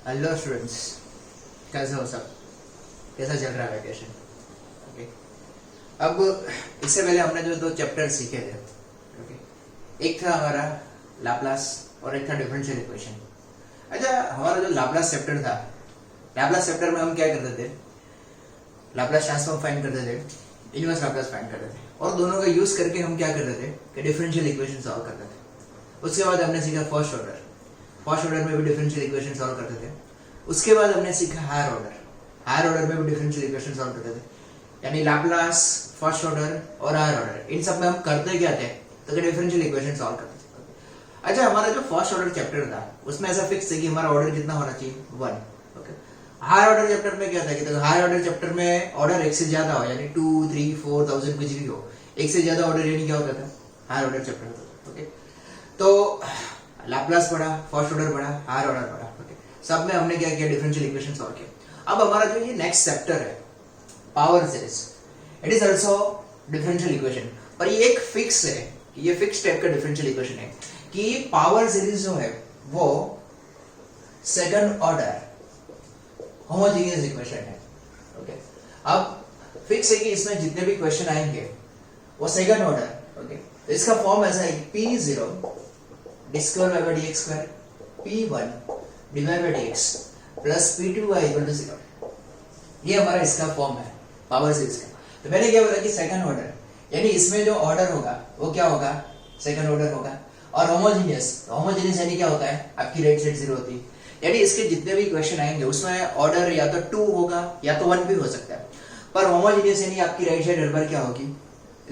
Hello students, कैसे हो सब? कैसा चल रहा है वैकेशन? ओके, अब इससे पहले हमने जो दो चैप्टर सीखे थे, ओके, एक था हमारा लाप्लास और एक था डिफरेंशियल इक्वेशन। अच्छा, हमारा जो लाप्लास चैप्टर था, लाप्लास चैप्टर में हम क्या करते थे? लाप्लास ट्रांसफॉर्म फाइंड करते थे, इनवर्स लाप्लास फाइंड करते थे, और दोनों का यूज करके हम क्या करते थे कि डिफरेंशियल इक्वेशन सॉल्व करते थे। उसके बाद हमने सीखा फर्स्ट ऑर्डर, फर्स्ट ऑर्डर में भी डिफरेंशियल इक्वेशन सॉल्व करते थे। उसके बाद हमने सीखा हायर ऑर्डर, हायर ऑर्डर में भी डिफरेंशियल इक्वेशन सॉल्व करते थे। यानी लाप्लास, फर्स्ट ऑर्डर और हायर ऑर्डर, इन सब में हम करते क्या थे? तो डिफरेंशियल इक्वेशन सॉल्व करते थे। अच्छा, हमारा जो फर्स्ट ऑर्डर चैप्टर था उसमें ऐसा फिक्स है कि हमारा ऑर्डर कितना होना चाहिए? 1। ओके, हायर ऑर्डर चैप्टर में क्या था कि हायर ऑर्डर चैप्टर में ऑर्डर एक से ज्यादा हो, यानी 2, 3, 4, 1000 कुछ भी हो, एक से ज्यादा ऑर्डर यानी क्या होता था? Higher order chapter. ओके, तो लाप्लास पढ़ा, फर्स्ट ऑर्डर पढ़ा, हायर ऑर्डर पढ़ा। ओके, सब में हमने क्या किया? डिफरेंशियल इक्वेशन सॉल्व किया। अब हमारा जो ये नेक्स्ट चैप्टर है power series, it is also differential equation, पर ये एक फिक्स है, ये फिक्स टाइप का डिफरेंशियल इक्वेशन है कि पावर सीरीज जो है वो सेकंड ऑर्डर होमोजेनियस इक्वेशन है। ओके, अब फिक्स है कि इसमें जितने भी क्वेश्चन आएंगे वो सेकंड ऑर्डर। ओके, तो इसका फॉर्म ऐसा है P0 d square by dx square P1 dy by dx plus P2y equal to 0। ये हमारा इसका फॉर्म है पावर सीरीज का। तो मैंने क्या बोला कि सेकंड ऑर्डर, यानी इसमें जो ऑर्डर होगा वो क्या होगा? सेकंड ऑर्डर होगा। और होमोजेनियस, होमोजेनियस यानी क्या होता है? आपकी राइट साइड 0 होती है, यानी इसके जितने भी क्वेश्चन आएंगे उसमें ऑर्डर या तो 2 होगा या तो 1 भी हो सकता है, पर होमोजेनियस यानी आपकी राइट साइड हर बार क्या होगी?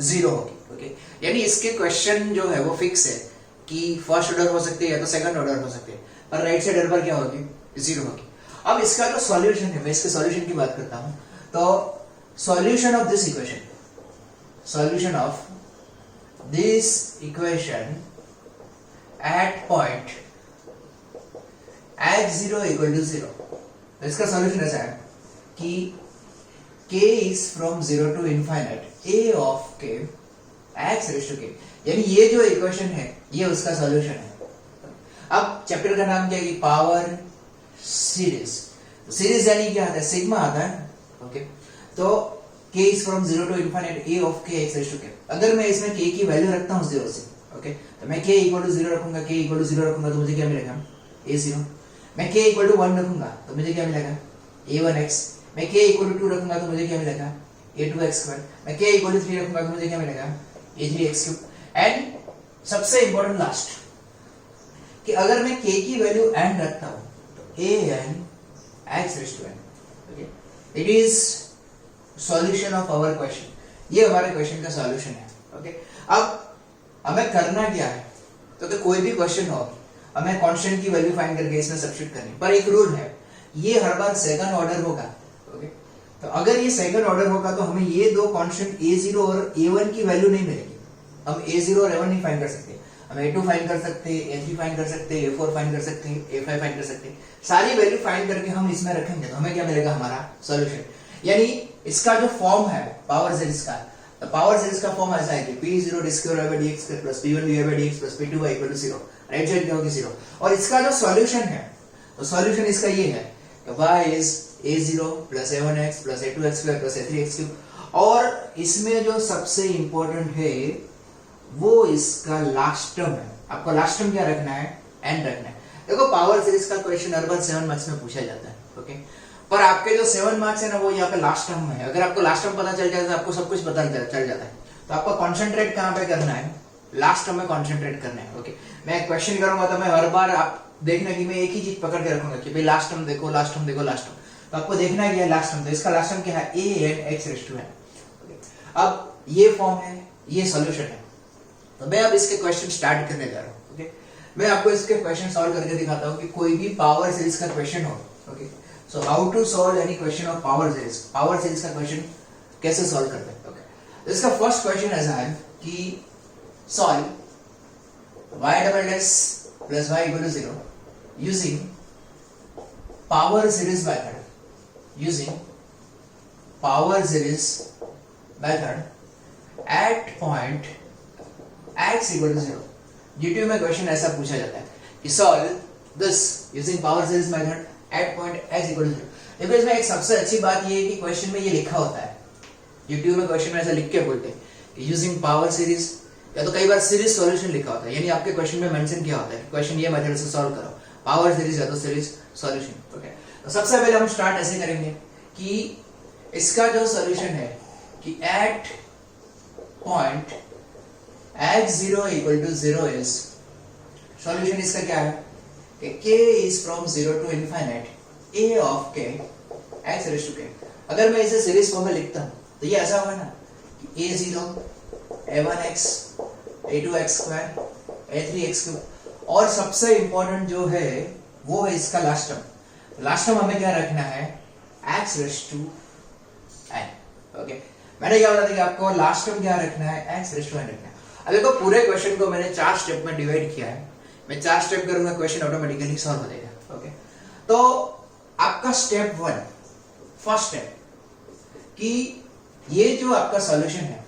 0 होगी। ओके, यानी इसके क्वेश्चन जो है वो फिक्स है कि फर्स्ट ऑर्डर हो सकते हैं या तो सेकंड ऑर्डर हो सकते हैं, पर राइट साइड हर बार क्या होगी? 0 होगी। अब इसका जो सॉल्यूशन है, मैं इसके सॉल्यूशन की बात करता हूं, तो solution of this equation, solution of this equation at point x0 equal to 0, तो इसका सॉल्यूशन ऐसा है कि k is from 0 to infinite a of k x raise to k, यानी ये जो इक्वेशन है ये उसका सॉल्यूशन है। अब चैप्टर का नाम क्या है? Power series. सीरीज यानी क्या आता है? सिग्मा आता है। ओके, तो k is from 0 to infinite a of k x raise to k। अगर मैं इसमें k की वैल्यू रखता हूं 0 से, ओके, तो मैं k इक्वल टू 0 रखूंगा, k इक्वल टू 0 रखूंगा तो मुझे क्या मिलेगा? a0। मैं k इक्वल टू 1 रखूंगा तो मुझे क्या मिलेगा? a1x। मैं k इक्वल टू 2 रखूंगा तो मुझे क्या मिलेगा? a2x square. मैं k इक्वल टू 3 रखूंगा तो मुझे क्या मिलेगा? a3x cube. एंड सबसे इंपॉर्टेंट लास्ट, कि अगर मैं k की वैल्यू n रखता हूं तो an x raise to n। Okay, it is solution of our question. ये हमारे क्वेश्चन का सॉल्यूशन है। ओके, अब हमें करना क्या है? तो कोई भी क्वेश्चन हो, हमें कांस्टेंट की वैल्यू फाइंड करके इसमें सब्स्टिट्यूट करनी, पर एक रूल है, ये हर बार सेकंड ऑर्डर होगा। ओके, तो अगर ये सेकंड ऑर्डर होगा तो हमें ये दो कांस्टेंट a0 और a1 की वैल्यू नहीं मिलेगी। हम a0 और a1 नहीं फाइंड कर सकते, हम a2 फाइंड कर सकते हैं, a3 फाइंड कर सकते हैं, a4 फाइंड कर सकते हैं, a5 फाइंड कर सकते हैं। सारी वैल्यू फाइंड करके हम इसमें रखेंगे तो हमें क्या मिलेगा? हमारा सॉल्यूशन। यानी इसका जो फॉर्म है पावर सीरीज का, तो पावर सीरीज का फॉर्म ऐसा है कि P0 d square by dx square plus P1 dy by dx plus P2y equal to 0। Right side क्या होगी? 0। और इसका जो सॉल्यूशन है, तो सॉल्यूशन इसका ये है कि y is a0 plus a1x plus a2x square plus a3x cube. और इसमें जो सबसे इंपॉर्टेंट है वो इसका लास्ट टर्म है। आपको लास्ट टर्म क्या रखना है? n रखना है। देखो, पावर सीरीज का क्वेश्चन हर बार 7 मार्क्स में पूछा जाता है। ओके, पर आपके जो 7 मार्क्स है ना वो यहाँ पे लास्ट टर्म में है। अगर आपको लास्ट टर्म पता चल जाता है, आपको सब कुछ पता चल जाता है, तो आपको कॉन्सेंट्रेट कहाँ पे करना है? लास्ट टर्म में कॉन्सेंट्रेट करना है। ओके, मैं क्वेश्चन करूंगा तो मैं हर बार आप देखना कि मैं एक ही चीज पकड़ के रखूंगा कि भाई लास्ट टर्म देखो, लास्ट टर्म देखो, लास्ट टर्म। तो आपको देखना है कि लास्ट टर्म, तो इसका लास्ट टर्म क्या है? an x raise to n। अब ये फॉर्म है, ये सॉल्यूशन है। तो मैं अब इसके क्वेश्चन स्टार्ट करने जा रहा हूँ। ओके, मैं आपको इसके क्वेश्चन सॉल्व करके दिखाता हूँ कि कोई भी पावर सीरीज का क्वेश्चन हो। Okay, so how to solve any question of power series, power series का क्वेश्चन कैसे सॉल्व करते हैं। ओके, इसका फर्स्ट क्वेश्चन ऐसा है कि solve y double dash plus y equal to 0 using power series method, using power series method at point x equal to 0। GTU में question ऐसा पूछा जाता है कि solve this using power series method at point x equal to 0। देखो इसमें एक सबसे अच्छी बात ये है कि क्वेश्चन में ये लिखा होता है, यूट्यूब में क्वेश्चन में ऐसा लिख के बोलते हैं यूजिंग पावर सीरीज, या तो कई बार सीरीज सॉल्यूशन लिखा होता है, यानी आपके क्वेश्चन में मेंशन किया होता है क्वेश्चन ये मेथड से सॉल्व करो, पावर सीरीज या तो सीरीज सॉल्यूशन। ओके, तो सबसे पहले हम स्टार्ट ऐसे करेंगे कि इसका जो सॉल्यूशन है कि at point x0 equal to 0 is, solution इसका क्या है कि k is from 0 to infinite a of k x raise to k। अगर मैं इसे सीरीज फॉर्म में लिखता हूं तो ये ऐसा होगा ना कि a0 a1x a2x square a3x cube, और सबसे इंपॉर्टेंट जो है वो है इसका लास्ट टर्म। लास्ट टर्म हमें क्या रखना है x raise to n। Okay, मैंने क्या बोला था कि आपको लास्ट टर्म क्या रखना है x रेज़ टू n रखना है। अब देखो पूरे क्वेश्चन को मैंने 4 स्टेप में डिवाइड किया है, मैं 4 स्टेप करूंगा क्वेश्चन ऑटोमेटिकली सॉल्व हो जाएगा। ओके, तो आपका स्टेप 1, फर्स्ट स्टेप कि ये जो आपका सॉल्यूशन है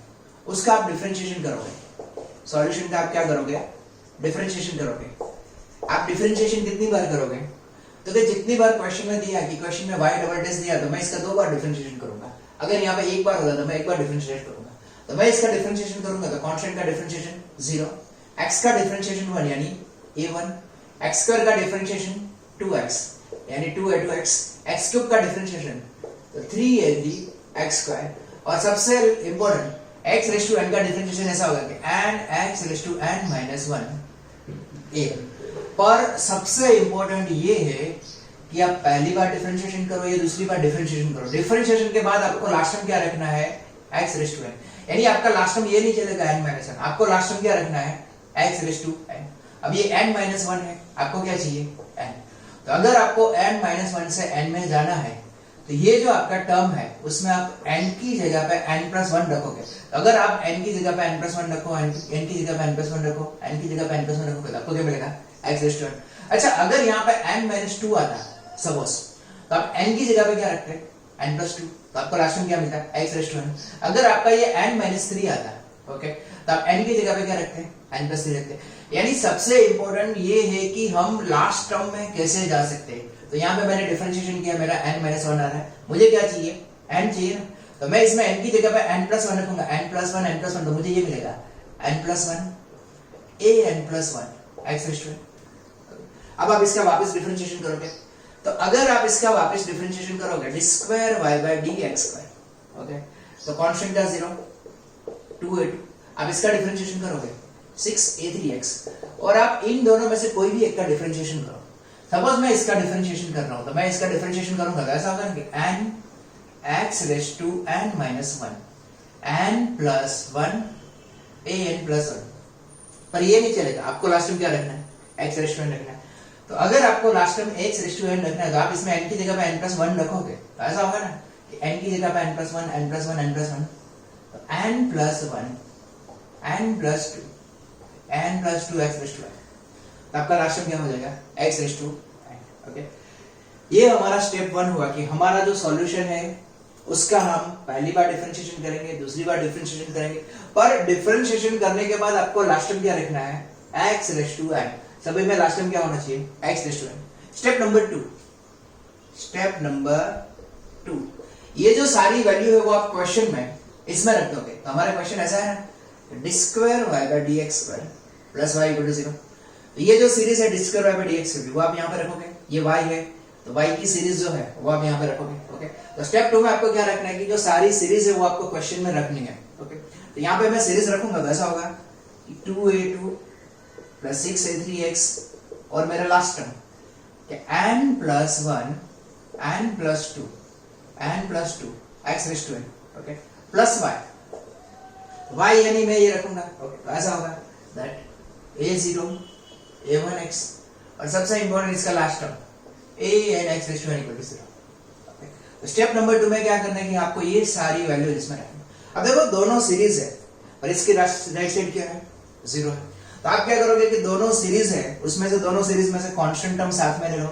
उसका आप डिफरेंशिएशन करोगे। सॉल्यूशन का आप क्या करोगे, डिफरेंशिएशन करोगे। आप डिफरेंशिएशन कितनी बार करोगे, तो कि जितनी बार क्वेश्चन में दिया कि क्वेश्चन में y डबल डैश दिया तो मैं इसका 2 बार डिफरेंशिएशन करूंगा। अगर यहाँ पे 1 बार होगा तो मैं 1 बार डिफरेंशिएट करूंगा, तो मैं इसका डिफरेंशिएशन करूंगा तो कांस्टेंट का डिफरेंशिएशन 0, x का डिफरेंशिएशन 1 यानी a1, x स्क्वायर का डिफरेंशिएशन 2x यानी 2a2x, x क्यूब का डिफरेंशिएशन तो 3a3 x स्क्वायर, और सबसे important x raise to n का डिफरेंशिएशन ऐसा होगा कि n x raise to n minus 1 a। पर सबसे इंपॉर्टेंट ये है कि आप पहली बार डिफरेंशिएशन करो या दूसरी बार डिफरेंशिएशन करो, डिफरेंशिएशन के बाद आपको लास्ट टर्म क्या रखना है x रेज़ टू n, यानी आपका लास्ट टर्म ये नहीं चलेगा n माइनस 1, आपको लास्ट टर्म क्या रखना है x रेज़ टू n। अब ये n माइनस 1 है, आपको क्या चाहिए n, तो अगर आपको n माइनस 1 से n में जाना है तो ये जो आपका टर्म है उसमें आप n की जगह पे n प्लस 1 रखोगे। तो अगर आप n की जगह पे n प्लस 1 रखो, n की जगह पे n प्लस 1 रखो, n की जगह पे n प्लस 1 रखोगे तो आपको क्या मिलेगा x रेज़ टू n। अच्छा, अगर यहाँ पे n माइनस 2 आता सपोज, तो आप n की जगह पे क्या रखते हैं n प्लस 2, तो आपको लास्ट में क्या मिलता है x रेज़ टू n। अगर आपका ये n माइनस 3 आता है, ओके, तो आप n की जगह पे क्या रखते हैं n प्लस 3 रखते हैं। यानी सबसे इंपॉर्टेंट ये है कि हम लास्ट टर्म में कैसे जा सकते हैं। तो यहाँ पे मैंने डिफरेंशिएशन किया, मेरा n माइनस 1 आ रहा है, मुझे क्या चाहिए n चाहिए ना, तो मैं इसमें n की जगह पे n प्लस 1 रखूंगा, n प्लस 1 n प्लस 1, तो मुझे ये मिलेगा n plus 1 a n plus 1 x raise to n। अब आप इसका वापस डिफरेंशिएशन करोगे, तो अगर आप इसका वापस डिफरेंशिएशन करोगे d square y by dx square, okay, तो कांस्टेंट का 0 2a2, आप इसका डिफरेंशिएशन करोगे 6a3x, और आप इन दोनों में से कोई भी एक का डिफरेंशिएशन करो। सपोज मैं इसका डिफरेंशिएशन कर रहा हूं, तो मैं इसका डिफरेंशिएशन करूंगा तो ऐसा होगा कि n x raise to n minus 1 n plus 1 a n plus 1, पर ये नहीं चलेगा, आपको लास्ट में क्या रखना है x रेज़ टू n रखना है। तो अगर आपको लास्ट में x रेज़ टू n रखना है तो आप इसमें n की जगह पे n प्लस 1 रखोगे, तो ऐसा होगा ना कि n की जगह पे n plus 1 n plus 1 n plus 1, तो n plus 1 n plus 2 n plus 2 x raise to n, तो आपका लास्ट में क्या हो जाएगा x raise to n। Okay, ये हमारा स्टेप 1 हुआ कि हमारा जो सॉल्यूशन है उसका हम पहली बार डिफरेंशिएशन करेंगे, दूसरी बार डिफरेंशिएशन करेंगे, पर डिफरेंशिएशन करने के बाद आपको लास्ट में क्या रखना है x रेज़ टू n। सभी में लास्ट में क्या होना चाहिए x raise to n। Step number 2, ये जो सारी वैल्यू है वो आप क्वेश्चन में इसमें रख दोगे। तो हमारा क्वेश्चन ऐसा है ना, d square y by dx square plus y equal to 0। तो ये जो सीरीज है d square y by dx square वो आप यहाँ पे रखोगे, ये y है तो y की सीरीज जो है वो आप यहाँ पे रखोगे। ओके, तो स्टेप 2 में आपको क्या रखना है कि जो सारी सीरीज है वो आपको क्वेश्चन में रखनी है। ओके, तो यहाँ पे मैं सीरीज रखूंगा तो ऐसा होगा कि 2a2 प्लस 6a3x, और मेरा last term n plus 1 n plus 2 x raise to n, okay, plus y यानी मैं ये रखूंगा। ओके, तो ऐसा होगा दैट a0 a1x, और सबसे इंपॉर्टेंट इसका last term a n x raise to n equal to 0। तो स्टेप नंबर 2 में क्या करना है कि आपको ये सारी वैल्यू इसमें रखनी। अब देखो दोनों सीरीज है और इसकी राइट साइड क्या है 0 है, तो आप क्या करोगे कि दोनों सीरीज है उसमें से दोनों सीरीज में से कांस्टेंट टर्म साथ में ले लो,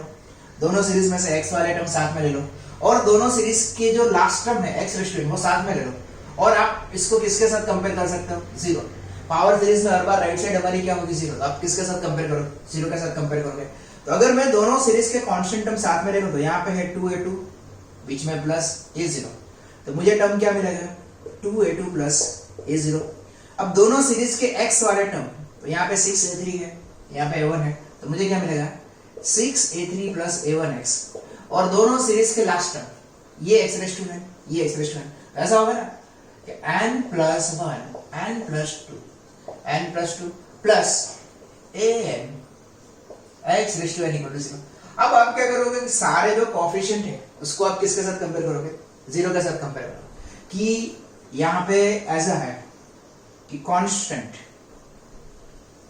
दोनों सीरीज में से x वाले टर्म साथ में ले लो, और दोनों सीरीज के जो लास्ट टर्म है x रेज़ टू n वो साथ में ले लो, और आप इसको किसके साथ कंपेयर कर सकते हो 0। पावर सीरीज में हर बार राइट साइड हमारी क्या होगी 0, तो आप किसके साथ कंपेयर करो 0 के साथ कंपेयर करोगे। तो अगर मैं दोनों सीरीज के कांस्टेंट टर्म साथ में ले लूं तो यहाँ पे है 2a2 बीच में प्लस a0, तो मुझे टर्म क्या मिलेगा 2a2 प्लस a0। अब दोनों सीरीज के x वाले टर्म, तो यहाँ पे 6a3 है, यहाँ पे a1 है, तो मुझे क्या मिलेगा 6a3 प्लस a1x, और दोनों सीरीज के लास्ट टर्म ये x रेज़ टू n, ये x रेज़ टू n, ऐसा होगा ना कि n plus 1 n plus 2 plus an x raise to n equal to 0। अब आप क्या करोगे कि सारे जो कोएफिशिएंट है उसको आप किसके साथ कंपेयर करोगे, 0 के साथ कंपेयर करोगे। कि यहाँ पे ऐसा है कि कांस्टेंट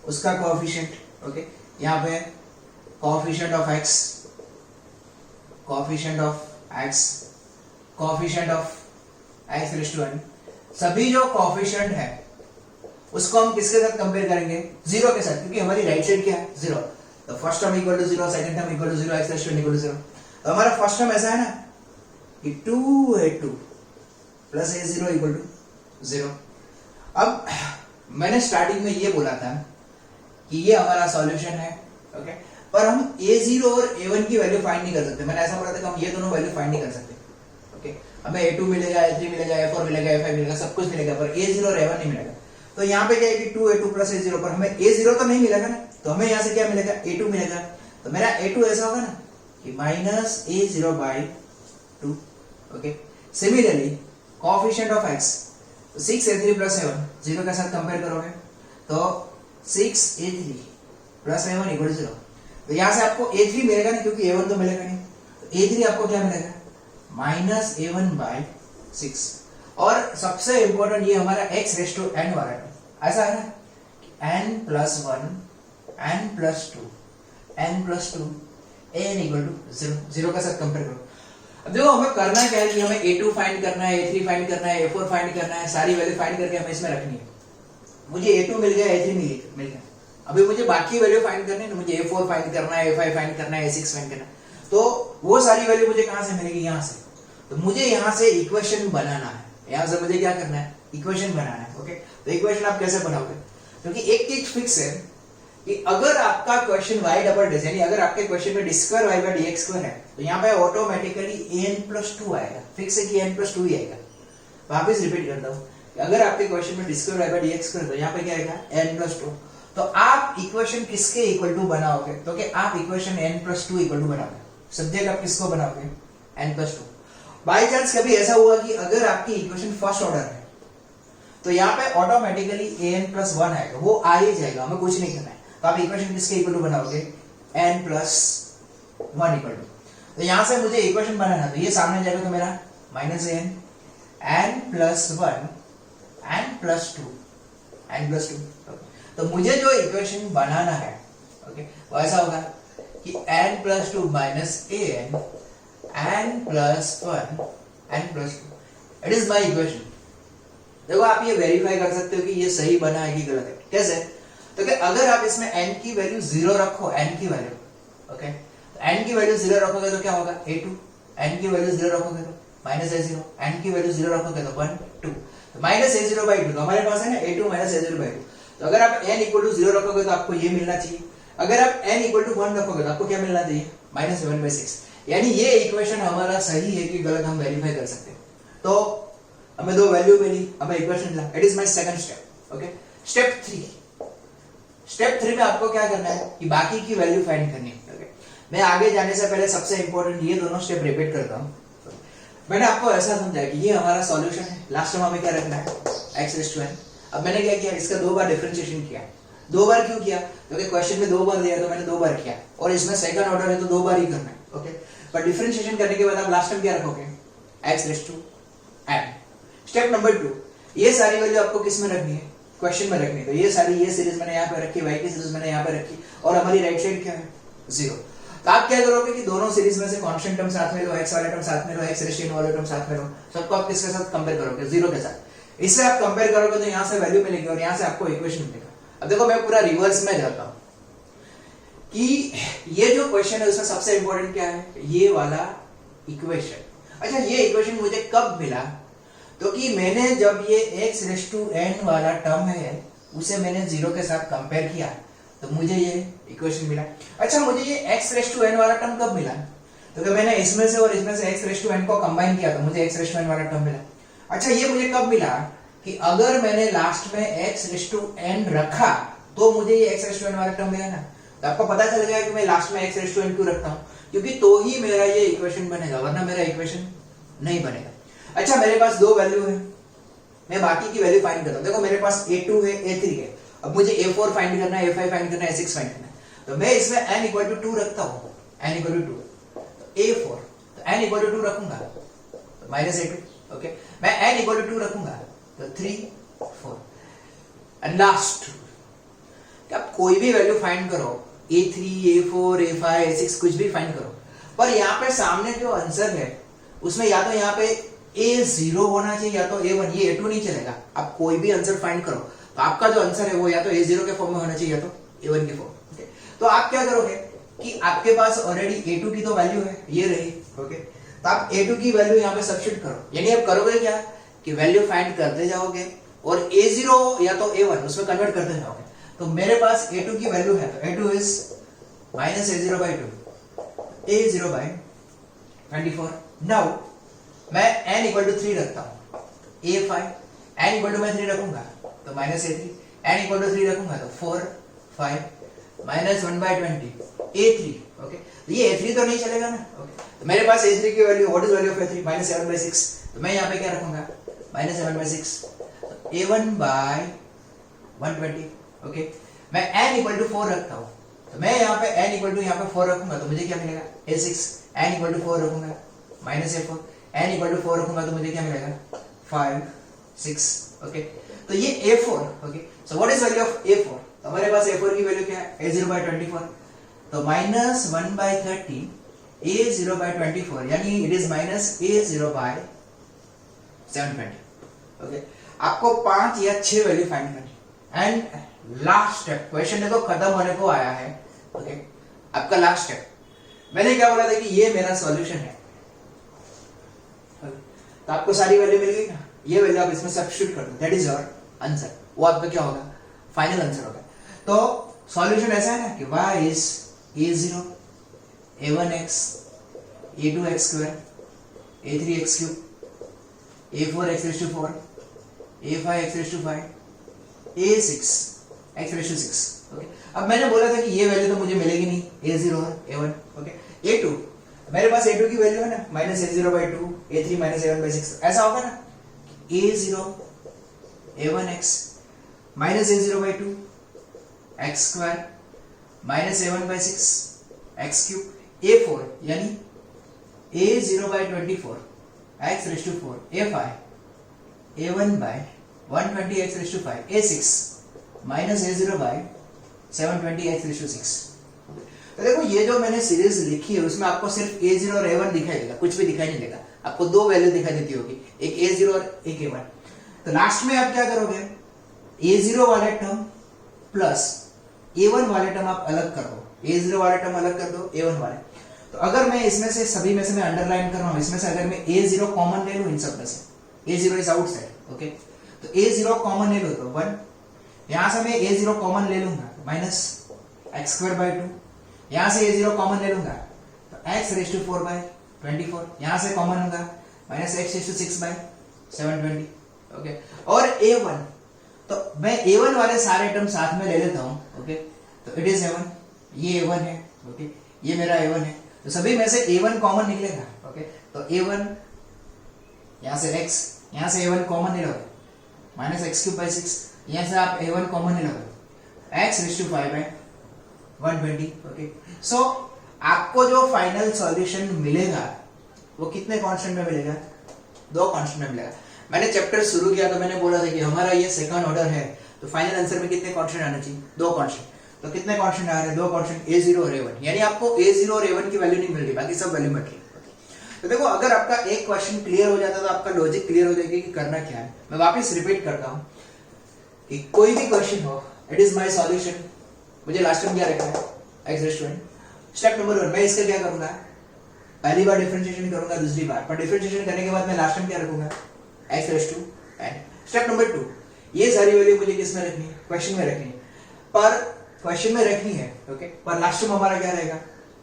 उसका कोएफिशिएंट, ओके, यहाँ पे coefficient of x, coefficient of x raise to n, सभी जो कोएफिशिएंट है उसको हम किसके साथ कंपेयर करेंगे, 0 के साथ, क्योंकि हमारी राइट साइड क्या है 0। तो first term equal to 0, second term equal to 0, x raise to n equal to 0। तो हमारा फर्स्ट टर्म ऐसा है ना कि 2a2 plus a0 equal to 0। अब मैंने स्टार्टिंग में ये बोला था कि ये हमारा सॉल्यूशन है, ओके, पर हम a0 और a1 की वैल्यू फाइंड नहीं कर सकते। मैंने ऐसा बोला था कि हम ये दोनों वैल्यू फाइंड नहीं कर सकते, ओके। हमें a2 मिलेगा, a3 मिलेगा, a4 मिलेगा, a5 मिलेगा, सब कुछ मिलेगा, पर a0 और a1 नहीं मिलेगा। तो यहाँ पे क्या है कि 2a2 प्लस a0, पर हमें a0 तो नहीं मिलेगा ना, तो हमें यहाँ से क्या मिलेगा a2 मिलेगा। तो मेरा a2 ऐसा होगा ना कि minus a0 by 2, okay. Similarly coefficient of x, 6a3 plus a1 0 के साथ कंपेयर करोगे तो 6a3 plus a1 equal to 0। तो यहाँ से आपको a3 मिलेगा नहीं क्योंकि a1 तो मिलेगा नहीं, तो a3 आपको क्या मिलेगा माइनस a1 बाई 6। और सबसे इंपॉर्टेंट ये हमारा x रेज़ टू n वाला है, ऐसा है ना n plus 1 n plus 2 n plus 2 n equal to 0, 0 के साथ कंपेयर करो। अब देखो हमें करना क्या है कि हमें a2 फाइंड करना है, a3 फाइंड करना है, a4 फाइंड करना है, सारी वैल्यू फाइंड करके हमें इसमें रखनी है। मुझे a2 मिल गया, a3 मिल गया, अभी मुझे बाकी वैल्यू फाइंड करनी है, मुझे a4 फाइंड करना है, a5 फाइंड करना है, a6 फाइंड करना है। तो वो सारी वैल्यू मुझे कहां से मिलेगी, यहां से। तो मुझे यहां से इक्वेशन बनाना है, यहां से मुझे क्या करना है इक्वेशन बनाना है, ओके। तो इक्वेशन आप कैसे बनाओगे, क्योंकि एक चीज फिक्स है कि अगर आपका क्वेश्चन y डबल डैश यानी अगर आपके क्वेश्चन में d square y by dx square है तो यहाँ पे ऑटोमेटिकली an प्लस 2 आएगा, फिक्स है कि n प्लस 2 ही आएगा। वापस रिपीट करता हूँ, अगर आपके क्वेश्चन में d square y by dx square तो यहाँ पे क्या आएगा n प्लस 2। तो आप इक्वेशन किसके इक्वल टू बनाओगे, तो कि आप equation n plus 2 equal to बनाओगे, सब्जेक्ट आप किसको बनाओगे n प्लस 2। बाई चांस कभी ऐसा हुआ कि अगर आपकी इक्वेशन फर्स्ट ऑर्डर है तो यहाँ पे ऑटोमेटिकली an प्लस 1 आएगा, वो आ ही जाएगा, हमें कुछ नहीं करना है। तो आप इक्वेशन किसके इक्वल टू बनाओगे n प्लस 1 इक्वल टू। तो यहां से मुझे इक्वेशन बनाना, तो ये सामने जाएगा तो मेरा minus n plus 1 n plus 2 तो मुझे जो इक्वेशन बनाना है, ओके, वो ऐसा होगा कि n plus 2 minus n plus 1 n plus 2 it is my equation. देखो आप ये वेरीफाई कर सकते हो कि ये सही बना है कि गलत है। कैसे, तो कि अगर आप इसमें n की वैल्यू 0 रखो, n की वैल्यू, ओके, n की वैल्यू 0 रखोगे तो क्या होगा a2, n की वैल्यू 0 रखोगे तो माइनस a0, n की वैल्यू 0 रखोगे तो 1 2, तो माइनस a0 बाई 2, तो हमारे पास है ना a2 माइनस a0 बाई 2। तो अगर आप n इक्वल टू 0 रखोगे तो आपको ये मिलना चाहिए, अगर आप n इक्वल टू 1 रखोगे तो आपको क्या मिलना चाहिए माइनस 7/6। यानी ये इक्वेशन हमारा सही है कि गलत हम वेरीफाई कर सकते हैं। तो हमें दो वैल्यू मिली, हमें इक्वेशन मिला, it is my second step, okay. Step 3 में आपको क्या करना है कि बाकी की वैल्यू फाइंड करनी है, ओके। मैं आगे जाने से पहले सबसे इंपॉर्टेंट ये दोनों स्टेप रिपीट करता हूं। मैंने आपको ऐसा समझाया कि ये हमारा सॉल्यूशन है, लास्ट में हमें क्या रखना है x रेज़ टू n। अब मैंने क्या किया, इसका 2 बार डिफरेंशिएशन किया। 2 बार क्यों किया, क्योंकि क्वेश्चन में 2 बार दिया तो मैंने 2 बार किया, और इसमें सेकंड ऑर्डर है तो 2 बार ही करना है, ओके। पर डिफरेंशिएशन करने के बाद आप लास्ट में क्या रखोगे x raise to n। Step number 2, ये सारी वैल्यू आपको किस में रखनी है, क्वेश्चन में रखनी है। तो ये सारी ये सीरीज मैंने यहाँ पे रखी, y की सीरीज मैंने यहाँ पे रखी, और हमारी राइट साइड क्या है 0। तो आप क्या करोगे कि दोनों सीरीज में से कांस्टेंट टर्म साथ में लो, x वाला टर्म साथ में लो, x रेज़ टू n वाला टर्म साथ में लो, सबको आप किसके साथ कंपेयर करोगे 0 के साथ। इससे आप कंपेयर करोगे तो यहाँ से वैल्यू मिलेगी और यहाँ से आपको इक्वेशन मिलेगा। अब देखो मैं पूरा रिवर्स में जाता हूँ कि ये जो क्वेश्चन है उसमें सबसे इंपॉर्टेंट क्या है, ये वाला इक्वेशन। अच्छा, ये इक्वेशन मुझे कब मिला, तो कि मैंने जब ये x रेज़ टू n वाला टर्म है उसे मैंने 0 के साथ कंपेयर किया, तो तो मुझे ये इक्वेशन मिला। अच्छा, मुझे ये x रेस टू n वाला टर्म कब मिला? तो जब मैंने इसमें से और इसमें से x रेस टू n को कंबाइन किया तो मुझे x रेस टू n वाला टर्म मिला। अच्छा, ये मुझे कब मिला कि अगर मैंने लास्ट में x रेस टू n रखा तो मुझे ये x रेस टू n वाला टर्म मिला ना। तो आपको पता चल गया कि मैं लास्ट में x रेस टू n क्यों रखता हूँ, क्योंकि तो ही मेरा ये इक्वेशन बनेगा, वरना मेरा इक्वेशन नहीं बनेगा। अच्छा, मेरे पास दो वैल्यू है, मैं बाकी की वैल्यू फाइंड करता हूँ। देखो मेरे पास a2 है, a3 है, अब मुझे a4 फाइंड करना है, a5 फाइंड करना है, a6 फाइंड करना है। तो मैं इसमें n इक्वल टू 2 रखता हूँ, n इक्वल टू 2, a4 तो n इक्वल टू 2 रखूंगा तो माइनस a2, ओके। मैं n इक्वल टू 2 रखूंगा तो 3 4 एंड लास्ट आप कोई भी वैल्यू फाइंड करो, a3 a4 a5 a6 कुछ भी फाइंड करो, पर यहाँ पे सामने जो आंसर है उसमें या तो यहाँ पे a0 होना चाहिए या तो a1, ये a2 नहीं चलेगा। आप कोई भी आंसर फाइंड करो तो आपका जो आंसर है वो या तो a0 के फॉर्म में होना चाहिए या तो a1 के फॉर्म में, ओके। तो आप क्या करोगे कि आपके पास ऑलरेडी a2 की तो वैल्यू है, ये रही, ओके। तो आप a2 की वैल्यू यहाँ पे सब्स्टिट्यूट करो, यानी आप करोगे क्या कि वैल्यू फाइंड करते जाओगे और a0 या तो a1 उसमें कन्वर्ट करते जाओगे। तो मेरे पास a2 की वैल्यू है तो a2 is minus a0 by 2, a0 by 24। Now मैं n इक्वल टू 3 रखता हूँ, a5 n इक्वल टू मैं 3 रखूंगा तो minus a3, n equal to 3 रखूंगा तो 4 5 माइनस 1 by 20 a3, ओके। तो ये a3 तो नहीं चलेगा ना, ओके। तो मेरे पास a3 की value, what is value of a3? Minus 7 by 6, तो मैं यहाँ पे क्या रखूंगा माइनस 7 by 6, तो a1 by 120, ओके। मैं n इक्वल टू 4 रखता हूँ तो मैं यहाँ पे n इक्वल टू यहाँ पे 4 रखूंगा तो मुझे क्या मिलेगा a6, n इक्वल टू 4 रखूंगा minus a4, n equal to 4 रखूंगा तो मुझे क्या मिलेगा 5 6, ओके। तो ये a4, okay. So what is value of a4? तो हमारे पास a4 की वैल्यू क्या है a0 by 24, तो माइनस 1 by 30 a0 by 24, यानी it is minus a0 by 720, okay. आपको 5 या 6 वैल्यू फाइंड करनी एंड लास्ट स्टेप, क्वेश्चन देखो खत्म होने को आया है, ओके। आपका लास्ट स्टेप, मैंने क्या बोला था कि ये मेरा सॉल्यूशन है, तो आपको सारी वैल्यू मिल गई ना, ये वैल्यू आप इसमें सब्स्टिट्यूट कर दो, दैट इज योर आंसर। वो आपका क्या होगा फाइनल आंसर होगा। तो सॉल्यूशन ऐसा है ना कि y is a0 a1x a2x square a3x cube a4x raise to 4 a5x raise to 5 a6x raise to 6, okay. अब मैंने बोला था कि ये वैल्यू तो मुझे मिलेगी नहीं a0 और a1, ओके। a2 मेरे पास a2 की वैल्यू है ना minus a0 by 2 a3 minus a1 by 6, ऐसा होगा ना a0 a1x minus a0 by 2 x square minus a1 by 6 x cube a4 यानी a0 by 24 x raise to 4 a5 a1 by 120 x raise to 5 a6 minus a0 by 720 x raise to 6। तो देखो ये जो मैंने series लिखी है उसमें आपको सिर्फ a0 और a1 दिखाई देगा, कुछ भी दिखाई नहीं देगा। आपको दो वैल्यू दिखाई देती होगी, एक a0 और एक a1। तो लास्ट में आप क्या करोगे a0 वाले टर्म प्लस a1 वाले टर्म आप अलग कर दो, a0 वाले टर्म अलग कर दो a1 वाले। तो अगर मैं इसमें से सभी में से मैं अंडरलाइन कर रहा हूं, इसमें से अगर मैं a0 कॉमन ले लूं इन सब में से, a0 इज आउटसाइड, ओके। तो a0 कॉमन ले लो तो 1, यहां से मैं a0 कॉमन ले लूंगा माइनस x स्क्वायर बाय 2, यहां से a0 कॉमन ले लूंगा तो x रेज़ टू 4 by 24, यहां से कॉमन होगा minus x raise to 6 by 720, okay. और a1 तो मैं a1 वाले सारे टर्म साथ में ले लेता हूं, ओके। तो इट इज a1, ये a1 है, ओके, ये मेरा a1 है। तो सभी में से a1 कॉमन निकलेगा, ओके। तो a1 यहां से x, यहां से a1 कॉमन ले लोगे माइनस x क्यूब by 6, यहां से आप a1 कॉमन ले लोगे x raise to 5 by 120, okay. So आपको जो फाइनल सॉल्यूशन मिलेगा वो कितने कांस्टेंट में मिलेगा? 2 कांस्टेंट में मिलेगा। मैंने चैप्टर शुरू किया तो मैंने बोला था कि हमारा ये सेकंड ऑर्डर है तो फाइनल आंसर में कितने कांस्टेंट आना चाहिए? 2 कांस्टेंट। तो कितने कांस्टेंट आ रहे हैं? 2 कांस्टेंट a0 और a1, यानी आपको a0 और a1 की वैल्यू नहीं मिल रही, बाकी सब वैल्यू मिल रही है। तो देखो अगर आपका एक क्वेश्चन क्लियर हो जाता तो आपका लॉजिक क्लियर हो जाएगा कि करना क्या है। मैं वापस रिपीट करता हूं कि कोई भी क्वेश्चन हो, इट इज माय सॉल्यूशन। मुझे लास्ट टाइम क्या रखना है? x raise to n। Step number 1 मैं इसका क्या करूंगा? पहली बार डिफरेंशिएशन करूंगा, दूसरी बार, पर डिफरेंशिएशन करने के बाद मैं लास्ट टाइम क्या रखूंगा? x raise to n। Step number 2 ये सारी वैल्यू मुझे किस में रखनी है? क्वेश्चन में रखनी है। पर क्वेश्चन में रखनी है, ओके, पर लास्ट में हमारा क्या रहेगा,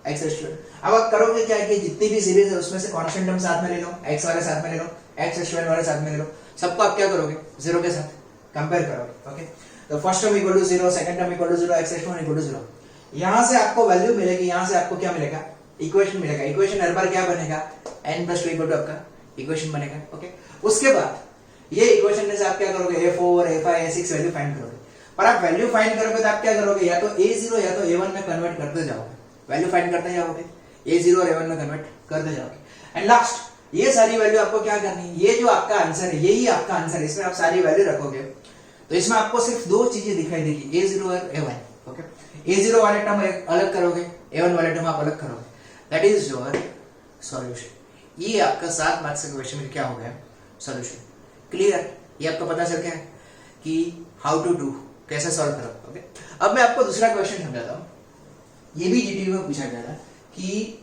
एक्स रेस्ट टू एन। अब आप करोगे क्या कि जितनी भी सीरीज है उसमें से कांस्टेंट टर्म साथ में ले लो, एक्स वाले साथ में ले लो, एक्स रेस्ट टू एन वाले साथ में ले लो, सबको आप क्या करोगे, जीरो के साथ कंपेयर करोगे, ओके। तो first term equal to zero, second term equal to zero, x raised to n equal to zero. यहां से आपको वैल्यू मिलेगी, यहां से आपको क्या मिलेगा, इक्वेशन मिलेगा। इक्वेशन हर बार क्या बनेगा, n plus two equal to आपका इक्वेशन बनेगा, ओके। उसके बाद ये इक्वेशन में से आप क्या करोगे, a4 a5 a6 value find करोगे। पर आप वैल्यू फाइंड करोगे तो आप क्या करोगे, या तो a0 या तो a1 में कन्वर्ट करते जाओगे, वैल्यू फाइंड करते जाओगे, a0 और a1 में कन्वर्ट करते जाओगे। एंड लास्ट ये सारी वैल्यू आपको क्या करनी है, ये जो आपका आंसर है यही आपका आंसर है, इसमें आप सारी वैल्यू रखोगे तो इसमें आपको सिर्फ दो चीजें दिखाई देगी, a0 और a1, ओके। a0 वाले टर्म अलग करोगे, a1 वाले टर्म आप अलग करोगे, दैट इज योर सॉल्यूशन। ये आपका 7 मार्क्स का क्वेश्चन में क्या हो गया, सॉल्यूशन। क्लियर, ये आपको पता चल गया कि हाउ टू डू, कैसे सॉल्व करो, ओके। अब मैं आपको दूसरा क्वेश्चन समझाता हूं, ये भी जीटीयू में पूछा गया था कि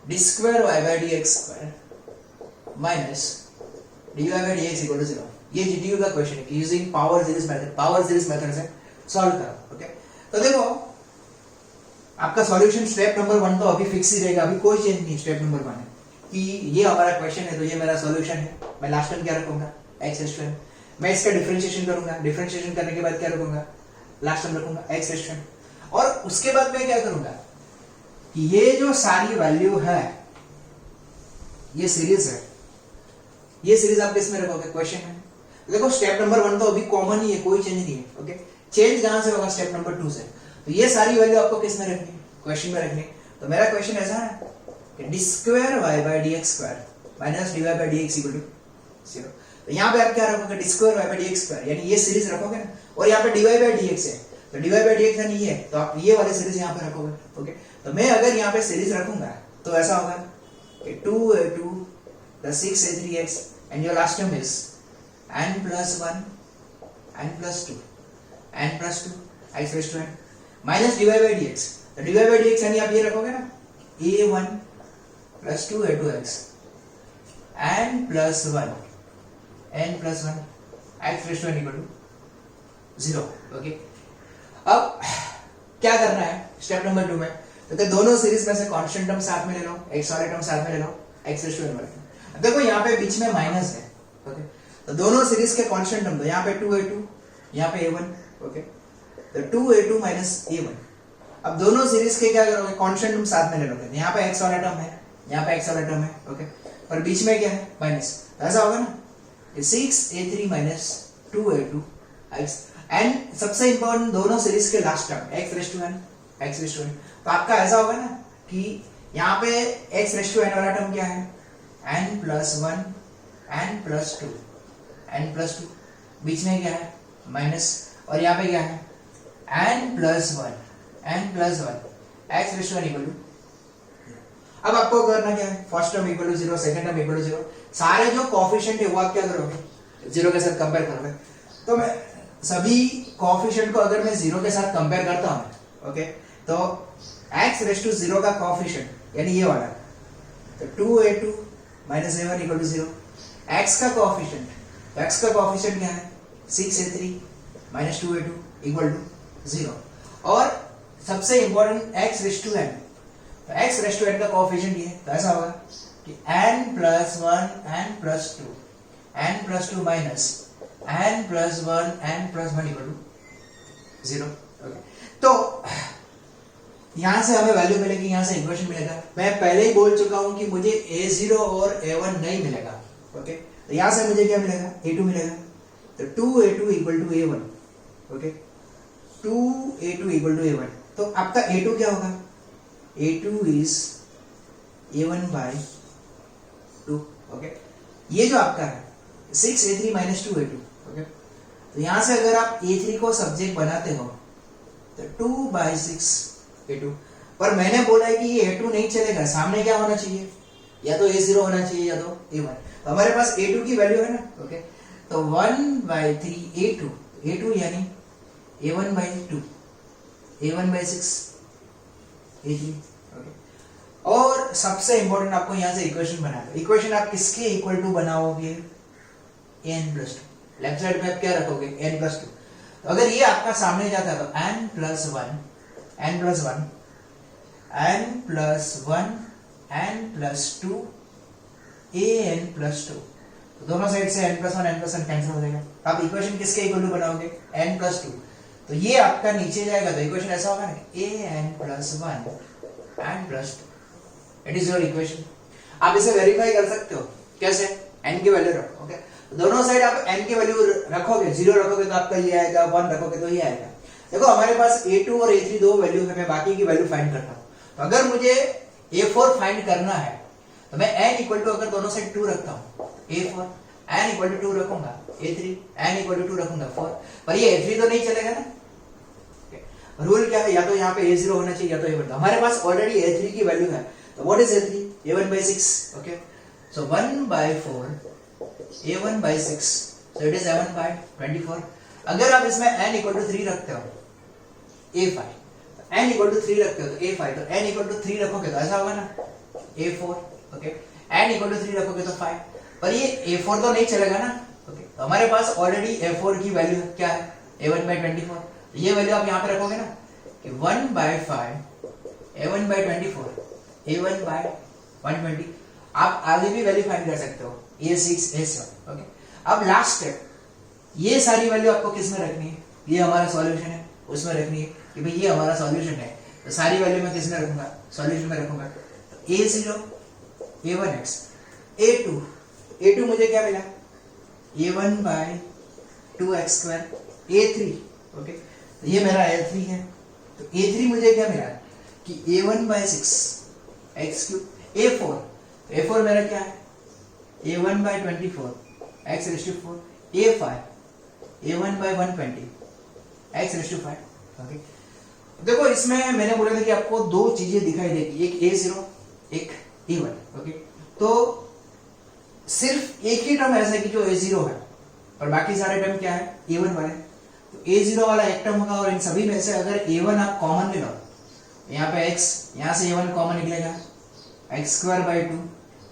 d square y by dx square minus dy by dx equal to 0। ये जीटीयू का क्वेश्चन है कि यूजिंग पावर सीरीज मेथड से सॉल्व करो, ओके। तो देखो आपका सॉल्यूशन स्टेप नंबर 1 तो अभी फिक्स ही रहेगा, अभी कोई चेंज नहीं। स्टेप नंबर 1 है कि ये हमारा क्वेश्चन है तो ये मेरा सॉल्यूशन है, मैं लास्ट टाइम क्या रखूंगा, एक्स रेस्ट टू एन। मैं इसका डिफरेंशिएशन करूंगा, डिफरेंशिएशन करने के बाद क्या रखूंगा, लास्ट टाइम रखूंगा एक्स रेस्ट टू एन। और उसके बाद मैं क्या करूंगा कि ये जो सारी वैल्यू है, ये सीरीज है, ये सीरीज आप किसमें रखोगे, क्वेश्चन में। देखो स्टेप नंबर 1 तो अभी कॉमन ही है, कोई चेंज नहीं है, ओके। चेंज कहां से होगा, स्टेप नंबर 2 से। तो ये सारी वैल्यू आपको किसमें रखनी है, क्वेश्चन में रखनी। तो मेरा क्वेश्चन ऐसा है कि d square y by dx square minus dy by dx equal to 0। तो यहां पे आप क्या रखोगे, d square y by dx square, यानी ये सीरीज रखोगे ना, और यहां पे dy बाय dx है, तो dy बाय dx यानी ये, तो आप ये वाली सीरीज यहां पे रखोगे, ओके। तो मैं अगर यहां पे सीरीज रखूंगा तो ऐसा होगा कि 2a2 plus 6a3x and your last term is n plus 1 n plus 2 n plus 2 x raised to n minus dy by dx। तो dy बाय dx यानी आप ये रखोगे ना, a1 plus 2a2x n plus 1 x raised to n equal to 0, okay. अब क्या करना है स्टेप नंबर 2 में, तो दोनों सीरीज में से कांस्टेंट टर्म साथ में ले लो, x वाले टर्म साथ में ले लो, x raised to n वाले। देखो यहाँ पे बीच में माइनस है, ओके। तो दोनों सीरीज के कांस्टेंट टर्म, तो यहाँ पे 2a2, यहाँ पे a1, ओके। तो 2a2 माइनस a1। अब दोनों सीरीज के क्या करोगे, कांस्टेंट टर्म साथ में ले लोगे। यहाँ पे x वाला टर्म है, यहाँ पे x वाला टर्म है, ओके। और बीच में क्या है, माइनस। ऐसा होगा ना, 6a3 minus 2a2 x। And सबसे इंपॉर्टेंट दोनों सीरीज के last term x raised to n, x raised to n। तो आपका ऐसा होगा ना कि यहाँ पे x रेस्ट टू n वाला टर्म क्या है, n plus 1 n plus 2 n plus 2, बीच में क्या है, माइनस, और यहाँ पे क्या है, n plus 1 x raised to n equal to. अब आपको करना क्या है, first term equal to 0, second term equal to 0, सारे जो कोएफिशिएंट है वो आप क्या करोगे, 0 के साथ कंपेयर करोगे। तो मैं सभी कोएफिशिएंट को अगर मैं 0 के साथ कंपेयर करता हूं, ओके, तो x रेस्ट टू 0 का कोएफिशिएंट यानी ये वाला, तो 2a2 minus a1 equal to 0। x का कोएफिशिएंट, तो x का कोएफिशिएंट क्या है, 6a3 minus 2a2 equal to 0। और सबसे important x raised to n, तो x रेस्ट टू n का कोएफिशिएंट ये है, तो ऐसा होगा कि n plus 1 n plus 2 n plus 2 minus n plus 1 n plus 1 equal to 0, okay. तो यहां से हमें वैल्यू मिलेगी, यहां से इक्वेशन मिलेगा। मैं पहले ही बोल चुका हूं कि मुझे a0 और a1 नहीं मिलेगा, ओके। तो यहां से मुझे क्या मिलेगा, a2 मिलेगा। तो 2a2 equal to a1, okay, 2a2 equal to a1। तो आपका a2 क्या होगा, a2 is a1 bye 2, okay. ये जो आपका है 6a3 माइनस 2a2, ओके। तो यहां से अगर आप a3 को सब्जेक्ट बनाते हो तो 2 बाय 6a2, पर मैंने बोला है कि ये a2 नहीं चलेगा, सामने क्या होना चाहिए, या तो a0 होना चाहिए या तो a1। तो हमारे पास a2 की वैल्यू है ना, ओके। तो 1 बाय 3 a2 यानी a1 bye 2, a1 bye 6 a3, okay. और सबसे इंपॉर्टेंट आपको यहां से इक्वेशन बनाना है। इक्वेशन आप किसके इक्वल टू बनाओगे, n प्लस 2। लेफ्ट साइड पे आप क्या रखोगे, n प्लस 2। तो अगर ये आपका सामने जाता तो n plus one n plus one n plus one n plus to an plus two, तो दोनों साइड से n प्लस वन कैंसिल हो जाएगा। आप इक्वेशन किसके इक्वल टू बनाओगे, n प्लस टू, तो ये आपका नीचे जाएगा तो इक्वेशन ऐसा होगा ना an plus one n plus to, it is your equation. आप इसे वेरीफाई कर सकते हो, कैसे, n की वैल्यू रखो, ओके, दोनों साइड आप n की वैल्यू रखोगे, 0 रखोगे तो आपका ये आएगा, 1 रखोगे तो ये आएगा। देखो हमारे पास a2 और a3 दो वैल्यू है, मैं बाकी की वैल्यू फाइंड करता हूँ। तो अगर मुझे a4 फाइंड करना है तो मैं n इक्वल टू अगर दोनों साइड 2 रखता हूँ a4, n इक्वल टू 2 रखूंगा a3, n इक्वल टू 2 रखूंगा 4, पर ये a3 तो नहीं चलेगा ना। रूल क्या है, या तो यहाँ पे a0 होना चाहिए या तो a1। हमारे पास ऑलरेडी a3 की वैल्यू है, तो what is a3, a1 by 6, okay, so 1 by 4 a1 by 6, so it is a1 by 24। अगर आप इसमें n इक्वल टू 3 रखते हो a5, n इक्वल टू 3 रखते हो तो a5, तो n इक्वल टू 3 रखोगे तो ऐसा होगा ना a4, okay, n equal to 3 रखोगे तो 5, पर ये a4 तो नहीं चलेगा ना, ओके, तो हमारे पास ऑलरेडी a4 की वैल्यू क्या है a1 by 24, तो ये वैल्यू आप यहाँ पे रखोगे ना कि 1 by 5 a1 by 24 a1 by 120। आप आगे भी वैल्यू फाइंड कर सकते हो a6 a7, ओके। अब लास्ट स्टेप, ये सारी वैल्यू आपको किस में रखनी है, ये हमारा सॉल्यूशन है उसमें रखनी है कि भाई ये हमारा सॉल्यूशन है, तो सारी वैल्यू मैं किस में रखूंगा, सॉल्यूशन में रखूंगा। तो a0 a1x a2 मुझे क्या मिला a1 by 2x square a3, okay, तो ये मेरा a3 है, तो a3 मुझे क्या मिला कि a1 by 6 x cube a4 मेरा क्या है a1 by 24 x raised to 4 a5 a1 by 120 x raised to 5, okay. देखो इसमें मैंने बोला था कि आपको दो चीजें दिखाई देगी, एक a0 एक a1, ओके, तो सिर्फ एक ही टर्म ऐसा है कि जो a0 है, और बाकी सारे टर्म क्या है a1 वाले, तो a0 वाला एक टर्म होगा, और इन सभी में से अगर a1 आप कॉमन ले लो, यहाँ पे x, यहाँ से a1 कॉमन निकलेगा x स्क्वायर बाई 2,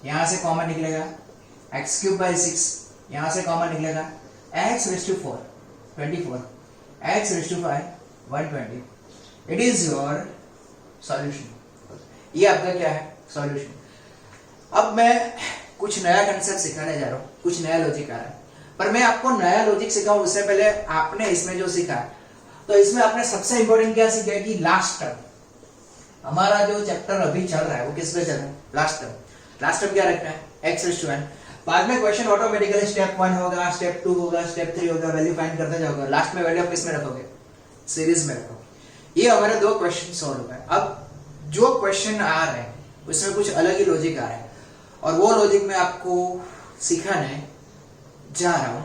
यहाँ से कॉमन निकलेगा x क्यूब बाई 6, यहाँ से कॉमन निकलेगा x raise to 4 24 x raise to 5 120, it is your solution. ये आपका क्या है सॉल्यूशन। अब मैं कुछ नया कंसेप्ट सिखाने जा रहा हूँ, कुछ नया लॉजिक आ रहा है, पर मैं आपको नया लॉजिक सिखाऊं उससे पहले आपने इसमें जो सीखा, तो इसमें आपने सबसे इंपॉर्टेंट क्या सीखा है कि लास्ट टर्म, हमारा जो चैप्टर अभी चल रहा है वो किस पे चल रहा है, लास्ट टर्म क्या रखना है x रेज़ टू n। बाद में क्वेश्चन ऑटोमेटिकली स्टेप 1 होगा, स्टेप 2 होगा, स्टेप 3 होगा, वैल्यू फाइंड करते जाओगे, लास्ट में वैल्यू आप किस में रखोगे, सीरीज में रखोगे। ये हमारे दो क्वेश्चन सॉल्व हुए। अब जो क्वेश्चन आ रहे हैं उसमें कुछ अलग ही लॉजिक आ रहा है, और वो लॉजिक मैं आपको सिखाने जा रहा हूं।